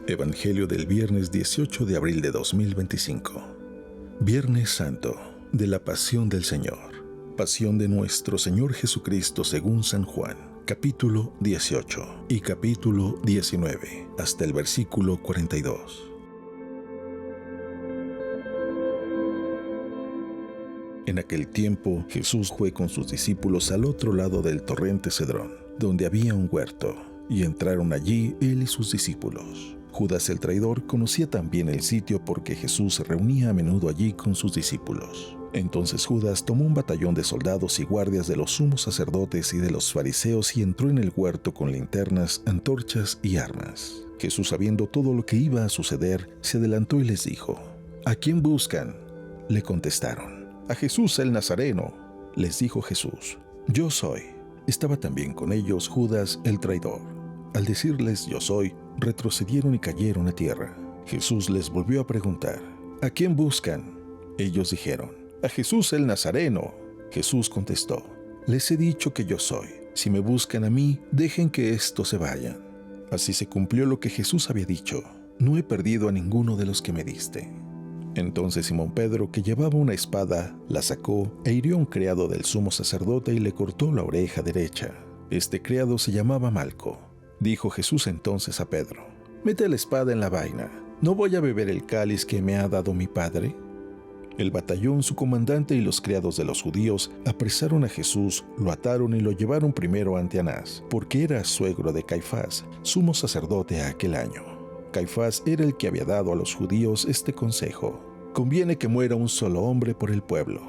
Evangelio del viernes 18 de abril de 2025. Viernes Santo de la Pasión del Señor. Pasión de nuestro Señor Jesucristo según San Juan, capítulo 18 y capítulo 19, hasta el versículo 42. En aquel tiempo, Jesús fue con sus discípulos al otro lado del torrente Cedrón, donde había un huerto, y entraron allí él y sus discípulos. Judas el traidor conocía también el sitio porque Jesús se reunía a menudo allí con sus discípulos. Entonces Judas tomó un batallón de soldados y guardias de los sumos sacerdotes y de los fariseos y entró en el huerto con linternas, antorchas y armas. Jesús, sabiendo todo lo que iba a suceder, se adelantó y les dijo: ¿A quién buscan? Le contestaron: a Jesús el Nazareno. Les dijo Jesús: Yo soy. Estaba también con ellos Judas el traidor. Al decirles yo soy, retrocedieron y cayeron a tierra. Jesús les volvió a preguntar: ¿A quién buscan? Ellos dijeron: a Jesús el Nazareno. Jesús contestó: les he dicho que yo soy. Si me buscan a mí, dejen que estos se vayan. Así se cumplió lo que Jesús había dicho: no he perdido a ninguno de los que me diste. Entonces Simón Pedro, que llevaba una espada, la sacó e hirió a un criado del sumo sacerdote y le cortó la oreja derecha. Este criado se llamaba Malco. Dijo Jesús entonces a Pedro: mete la espada en la vaina. ¿No voy a beber el cáliz que me ha dado mi Padre? El batallón, su comandante y los criados de los judíos apresaron a Jesús, lo ataron y lo llevaron primero ante Anás, porque era suegro de Caifás, sumo sacerdote aquel año. Caifás era el que había dado a los judíos este consejo: conviene que muera un solo hombre por el pueblo.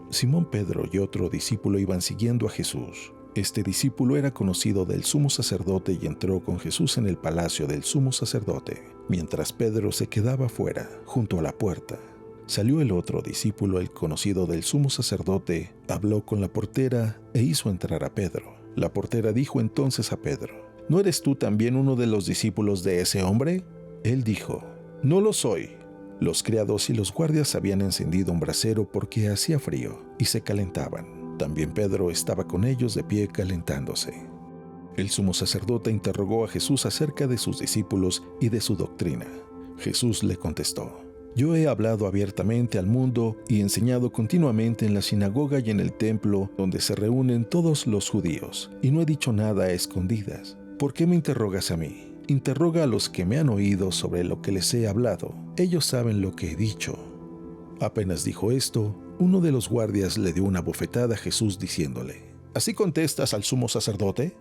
Simón Pedro y otro discípulo iban siguiendo a Jesús. Este discípulo era conocido del sumo sacerdote y entró con Jesús en el palacio del sumo sacerdote, mientras Pedro se quedaba fuera, junto a la puerta. Salió el otro discípulo, el conocido del sumo sacerdote, habló con la portera e hizo entrar a Pedro. La portera dijo entonces a Pedro: ¿no eres tú también uno de los discípulos de ese hombre? Él dijo: no lo soy. Los criados y los guardias habían encendido un brasero porque hacía frío y se calentaban. También Pedro estaba con ellos de pie calentándose. El sumo sacerdote interrogó a Jesús acerca de sus discípulos y de su doctrina. Jesús le contestó: yo he hablado abiertamente al mundo y enseñado continuamente en la sinagoga y en el templo donde se reúnen todos los judíos, y no he dicho nada a escondidas. ¿Por qué me interrogas a mí? Interroga a los que me han oído sobre lo que les he hablado. Ellos saben lo que he dicho. Apenas dijo esto, uno de los guardias le dio una bofetada a Jesús diciéndole: ¿así contestas al sumo sacerdote?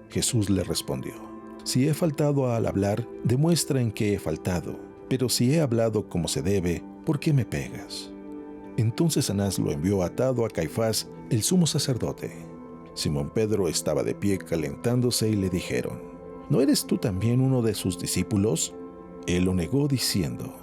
Jesús le respondió: si he faltado al hablar, demuestra en qué he faltado. Pero si he hablado como se debe, ¿por qué me pegas? Entonces Anás lo envió atado a Caifás, el sumo sacerdote. Simón Pedro estaba de pie calentándose y le dijeron: ¿no eres tú también uno de sus discípulos? Él lo negó diciendo: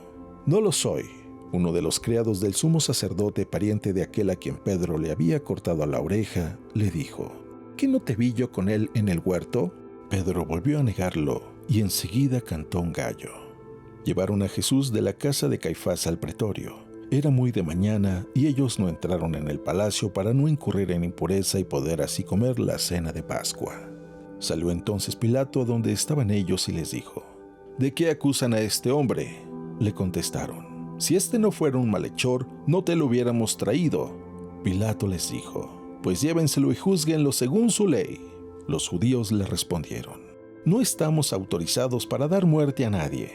no lo soy. Uno de los criados del sumo sacerdote, pariente de aquel a quien Pedro le había cortado la oreja, le dijo: ¿qué no te vi yo con él en el huerto? Pedro volvió a negarlo y enseguida cantó un gallo. Llevaron a Jesús de la casa de Caifás al pretorio. Era muy de mañana y ellos no entraron en el palacio para no incurrir en impureza y poder así comer la cena de Pascua. Salió entonces Pilato a donde estaban ellos y les dijo: ¿de qué acusan a este hombre? Le contestaron: si este no fuera un malhechor, no te lo hubiéramos traído. Pilato les dijo: pues llévenselo y júzguenlo según su ley. Los judíos le respondieron: no estamos autorizados para dar muerte a nadie.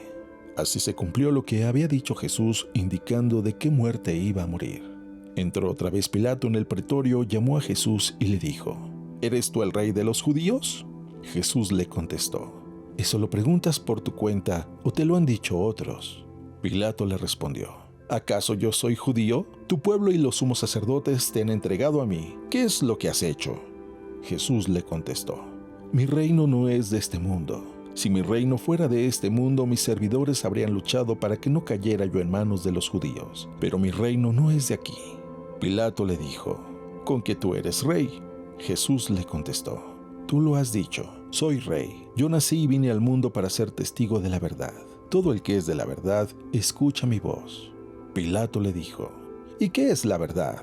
Así se cumplió lo que había dicho Jesús, indicando de qué muerte iba a morir. Entró otra vez Pilato en el pretorio, llamó a Jesús y le dijo: ¿eres tú el rey de los judíos? Jesús le contestó: ¿eso lo preguntas por tu cuenta o te lo han dicho otros? Pilato le respondió: ¿acaso yo soy judío? Tu pueblo y los sumos sacerdotes te han entregado a mí. ¿Qué es lo que has hecho? Jesús le contestó: mi reino no es de este mundo. Si mi reino fuera de este mundo, mis servidores habrían luchado para que no cayera yo en manos de los judíos. Pero mi reino no es de aquí. Pilato le dijo: ¿con qué tú eres rey? Jesús le contestó: tú lo has dicho, soy rey. Yo nací y vine al mundo para ser testigo de la verdad. Todo el que es de la verdad, escucha mi voz. Pilato le dijo: ¿y qué es la verdad?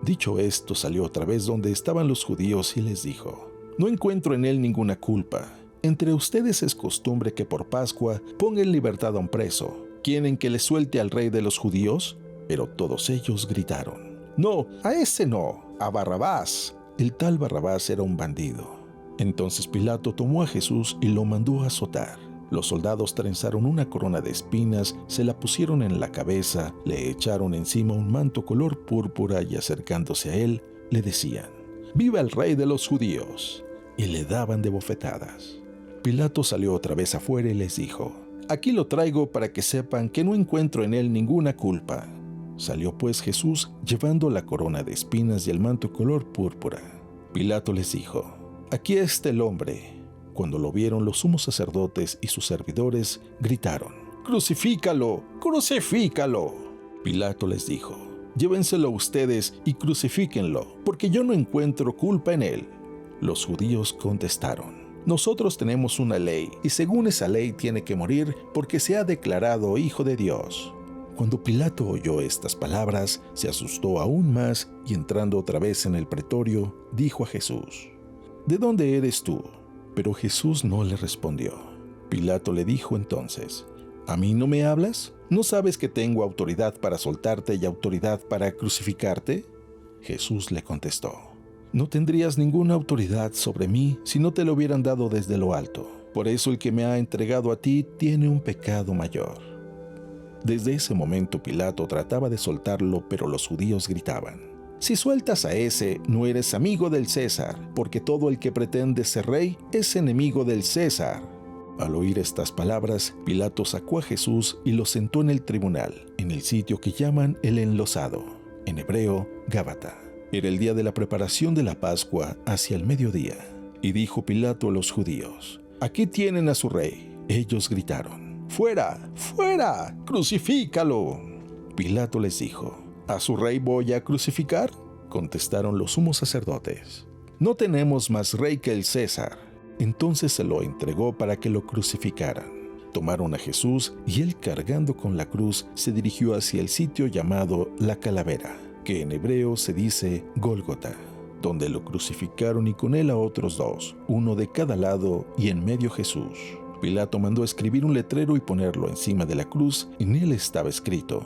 Dicho esto, salió otra vez donde estaban los judíos y les dijo: no encuentro en él ninguna culpa. entre ustedes es costumbre que por Pascua ponga en libertad a un preso. ¿Quieren que le suelte al rey de los judíos? Pero todos ellos gritaron: no, a ese no, a Barrabás. El tal Barrabás era un bandido. Entonces Pilato tomó a Jesús y lo mandó a azotar. Los soldados trenzaron una corona de espinas, se la pusieron en la cabeza, le echaron encima un manto color púrpura y acercándose a él, le decían: ¡viva el rey de los judíos! Y le daban de bofetadas. Pilato salió otra vez afuera y les dijo: aquí lo traigo para que sepan que no encuentro en él ninguna culpa. Salió pues Jesús llevando la corona de espinas y el manto color púrpura. Pilato les dijo: aquí está el hombre. Cuando lo vieron, los sumos sacerdotes y sus servidores gritaron: ¡crucifícalo! ¡Crucifícalo! Pilato les dijo: llévenselo ustedes y crucifíquenlo, porque yo no encuentro culpa en él. Los judíos contestaron: nosotros tenemos una ley, y según esa ley tiene que morir porque se ha declarado hijo de Dios. Cuando Pilato oyó estas palabras, se asustó aún más y entrando otra vez en el pretorio, dijo a Jesús: ¿de dónde eres tú? Pero Jesús no le respondió. Pilato le dijo entonces: ¿a mí no me hablas? ¿No sabes que tengo autoridad para soltarte y autoridad para crucificarte? Jesús le contestó: no tendrías ninguna autoridad sobre mí si no te lo hubieran dado desde lo alto. Por eso el que me ha entregado a ti tiene un pecado mayor. Desde ese momento Pilato trataba de soltarlo, pero los judíos gritaban: si sueltas a ese, no eres amigo del César, porque todo el que pretende ser rey es enemigo del César. Al oír estas palabras, Pilato sacó a Jesús y lo sentó en el tribunal, en el sitio que llaman el Enlosado, en hebreo, Gábata. Era el día de la preparación de la Pascua, hacia el mediodía. Y dijo Pilato a los judíos: aquí tienen a su rey. Ellos gritaron: ¡fuera! ¡Fuera! ¡Crucifícalo! Pilato les dijo: ¿a su rey voy a crucificar? Contestaron los sumos sacerdotes: no tenemos más rey que el César. Entonces se lo entregó para que lo crucificaran. Tomaron a Jesús y él, cargando con la cruz, se dirigió hacia el sitio llamado La Calavera, que en hebreo se dice Gólgota, donde lo crucificaron y con él a otros dos, uno de cada lado y en medio Jesús. Pilato mandó escribir un letrero y ponerlo encima de la cruz. En él estaba escrito: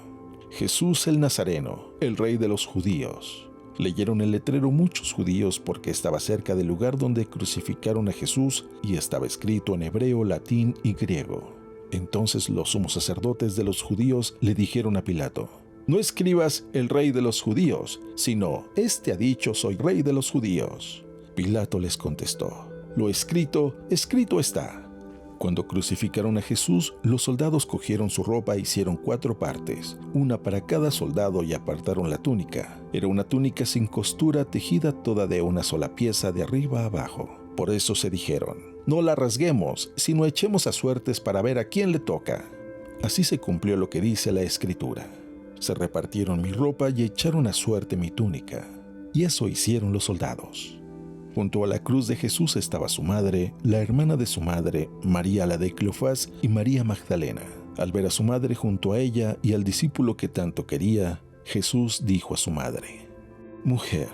Jesús el Nazareno, el rey de los judíos. Leyeron el letrero muchos judíos porque estaba cerca del lugar donde crucificaron a Jesús y estaba escrito en hebreo, latín y griego. Entonces los sumos sacerdotes de los judíos le dijeron a Pilato: no escribas el rey de los judíos, sino este ha dicho: soy rey de los judíos. Pilato les contestó: lo escrito, escrito está. Cuando crucificaron a Jesús, los soldados cogieron su ropa e hicieron 4 partes, una para cada soldado, y apartaron la túnica. Era una túnica sin costura, tejida toda de una sola pieza de arriba a abajo. Por eso se dijeron: no la rasguemos, sino echemos a suertes para ver a quién le toca. Así se cumplió lo que dice la Escritura: se repartieron mi ropa y echaron a suerte mi túnica. Y eso hicieron los soldados. Junto a la cruz de Jesús estaba su madre, la hermana de su madre, María la de Cleofás y María Magdalena. Al ver a su madre junto a ella y al discípulo que tanto quería, Jesús dijo a su madre: mujer,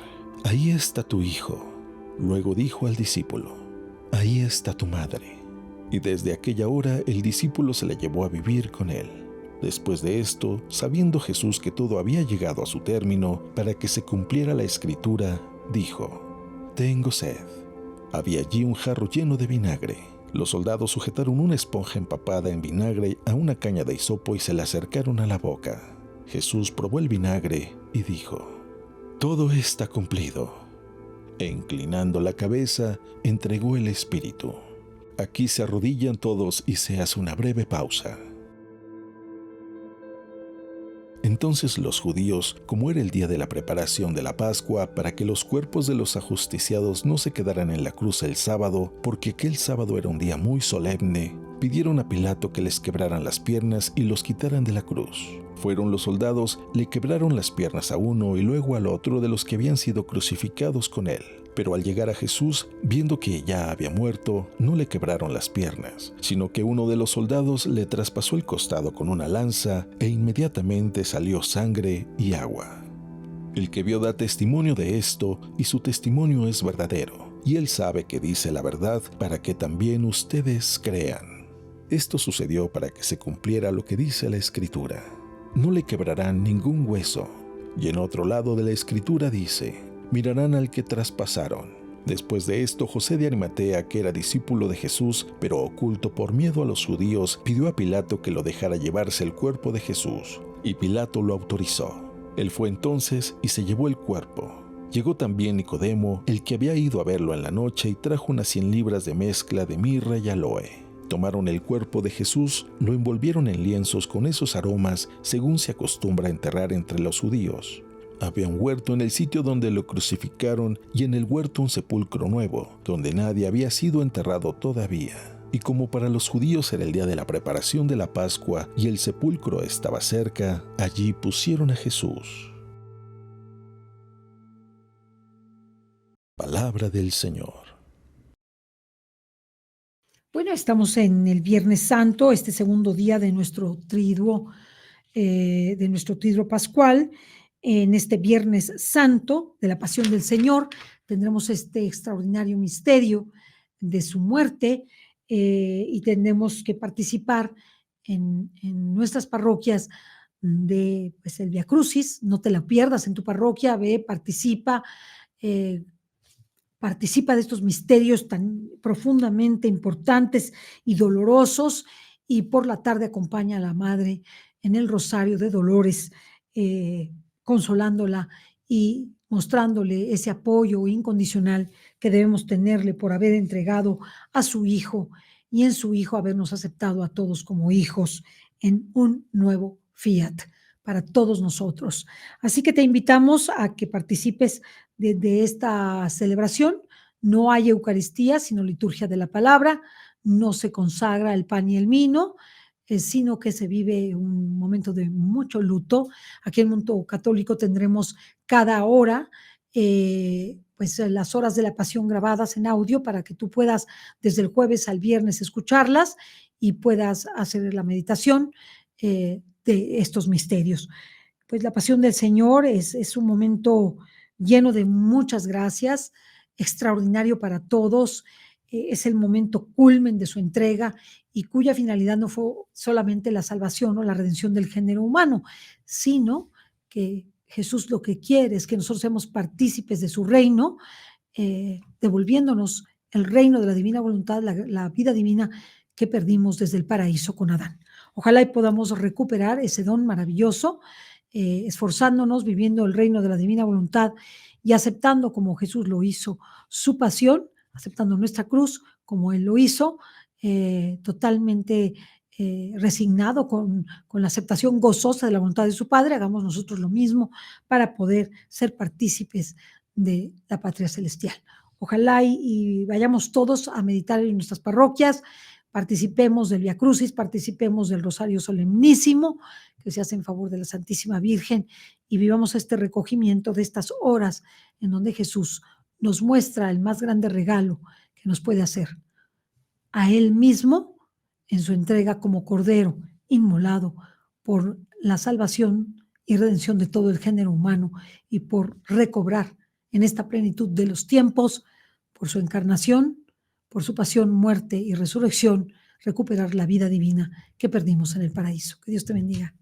ahí está tu hijo. Luego dijo al discípulo: ahí está tu madre. Y desde aquella hora el discípulo se la llevó a vivir con él. Después de esto, sabiendo Jesús que todo había llegado a su término, para que se cumpliera la Escritura, dijo: tengo sed. Había allí un jarro lleno de vinagre. Los soldados sujetaron una esponja empapada en vinagre a una caña de hisopo y se la acercaron a la boca. Jesús probó el vinagre y dijo: todo está cumplido. E inclinando la cabeza, entregó el espíritu. Aquí se arrodillan todos y se hace una breve pausa. Entonces los judíos, como era el día de la preparación de la Pascua, para que los cuerpos de los ajusticiados no se quedaran en la cruz el sábado, porque aquel sábado era un día muy solemne, pidieron a Pilato que les quebraran las piernas y los quitaran de la cruz. Fueron los soldados, le quebraron las piernas a uno y luego al otro de los que habían sido crucificados con él. Pero al llegar a Jesús, viendo que ya había muerto, no le quebraron las piernas, sino que uno de los soldados le traspasó el costado con una lanza e inmediatamente salió sangre y agua. El que vio da testimonio de esto y su testimonio es verdadero. y Él sabe que dice la verdad para que también ustedes crean. Esto sucedió para que se cumpliera lo que dice la Escritura: no le quebrarán ningún hueso. Y en otro lado de la Escritura dice: mirarán al que traspasaron. Después de esto, José de Arimatea, que era discípulo de Jesús, pero oculto por miedo a los judíos, pidió a Pilato que lo dejara llevarse el cuerpo de Jesús, y Pilato lo autorizó. Él fue entonces y se llevó el cuerpo. Llegó también Nicodemo, el que había ido a verlo en la noche, y trajo unas 100 libras de mezcla de mirra y aloe. Tomaron el cuerpo de Jesús, lo envolvieron en lienzos con esos aromas, según se acostumbra a enterrar entre los judíos. Había un huerto en el sitio donde lo crucificaron, y en el huerto un sepulcro nuevo, donde nadie había sido enterrado todavía. Y como para los judíos era el día de la preparación de la Pascua y el sepulcro estaba cerca, allí pusieron a Jesús. Palabra del Señor. Bueno, estamos en el Viernes Santo, este segundo día de nuestro triduo pascual. En este Viernes Santo de la Pasión del Señor tendremos este extraordinario misterio de su muerte, y tendremos que participar en nuestras parroquias de pues, el Vía Crucis. No te la pierdas en tu parroquia, ve, eh, participa de estos misterios tan profundamente importantes y dolorosos, y por la tarde acompaña a la Madre en el Rosario de Dolores, consolándola y mostrándole ese apoyo incondicional que debemos tenerle por haber entregado a su Hijo, y en su Hijo habernos aceptado a todos como hijos en un nuevo fiat para todos nosotros. Así que te invitamos a que participes de esta celebración. No hay Eucaristía, sino liturgia de la palabra, no se consagra el pan y el vino, sino que se vive un momento de mucho luto. Aquí en el mundo católico tendremos cada hora, pues las horas de la pasión grabadas en audio para que tú puedas desde el jueves al viernes escucharlas y puedas hacer la meditación de estos misterios. Pues la pasión del Señor es un momento lleno de muchas gracias, extraordinario para todos. Es el momento culmen de su entrega, y cuya finalidad no fue solamente la salvación o la redención del género humano, sino que Jesús lo que quiere es que nosotros seamos partícipes de su reino, devolviéndonos el reino de la divina voluntad, la vida divina que perdimos desde el paraíso con Adán. Ojalá y podamos recuperar ese don maravilloso, esforzándonos, viviendo el reino de la divina voluntad y aceptando, como Jesús lo hizo, su pasión, aceptando nuestra cruz como Él lo hizo, totalmente resignado con la aceptación gozosa de la voluntad de su Padre. Hagamos nosotros lo mismo para poder ser partícipes de la patria celestial. Ojalá y vayamos todos a meditar en nuestras parroquias, participemos del Vía Crucis, participemos del Rosario Solemnísimo que se hace en favor de la Santísima Virgen, y vivamos este recogimiento de estas horas en donde Jesús nos muestra el más grande regalo que nos puede hacer, a Él mismo en su entrega como Cordero inmolado por la salvación y redención de todo el género humano, y por recobrar en esta plenitud de los tiempos, por su encarnación, por su pasión, muerte y resurrección, recuperar la vida divina que perdimos en el paraíso. Que Dios te bendiga.